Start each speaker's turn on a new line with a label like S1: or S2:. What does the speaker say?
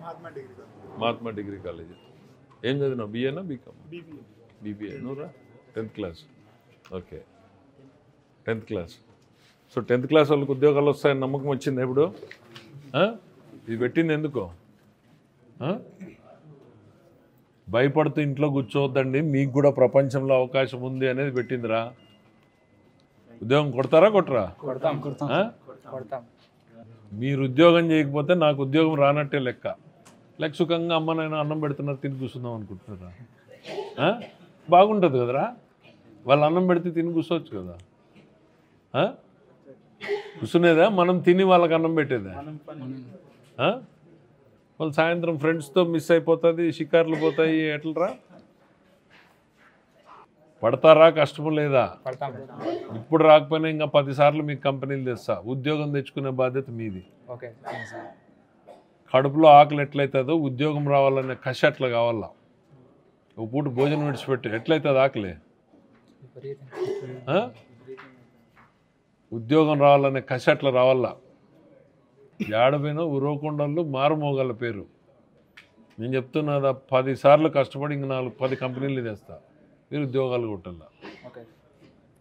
S1: Mahatma degree college. ఏం చదివినావు? బిఏనా BCom? BBA. నువ్వురా 10th class. Okay, 10th class. So 10th class వాళ్ళకి ఉద్యోగాలు వస్తాయని నమ్మకం వచ్చింది ఎప్పుడు? ఇది పెట్టింది ఎందుకో? భయపడుతూ ఇంట్లో కూర్చోవద్దండి, మీకు కూడా ప్రపంచంలో అవకాశం ఉంది అనేది పెట్టిందిరా. ఉద్యోగం కొడతారా కొట్టరా? మీరు ఉద్యోగం చేయకపోతే నాకు ఉద్యోగం రానట్టే లెక్క. సుఖంగా అమ్మ నాయన అన్నం పెడుతున్నారు, తిని కూర్చుందాం అనుకుంటున్నారా? బాగుంటుంది కదరా, వాళ్ళు అన్నం పెడితే తిని కూర్చోవచ్చు కదా. కూర్చునేదా? మనం తిని వాళ్ళకి అన్నం పెట్టేదా? వాళ్ళు సాయంత్రం ఫ్రెండ్స్తో మిస్ అయిపోతుంది, షికార్లు పోతాయి, ఎట్లరా? పడతారా? కష్టం లేదా? ఇప్పుడు రాకపోయినా ఇంకా 10 సార్లు మీకు కంపెనీలు తెస్తా. ఉద్యోగం తెచ్చుకునే బాధ్యత మీది. కడుపులో ఆకలి ఎట్లయితుందో ఉద్యోగం రావాలనే కష అట్లా కావాలా. ఒక పూట భోజనం విడిచిపెట్టి ఎట్లయితుంది ఆకలి? ఉద్యోగం రావాలనే కష అట్లా రావాలా. ఏడపోయినా ఉరవకొండలు మారుమోగల పేరు. నేను చెప్తున్నదా, 10 సార్లు కష్టపడి ఇంక 10 కంపెనీలు తెస్తా, మీరు ఉద్యోగాలు కొట్టాల.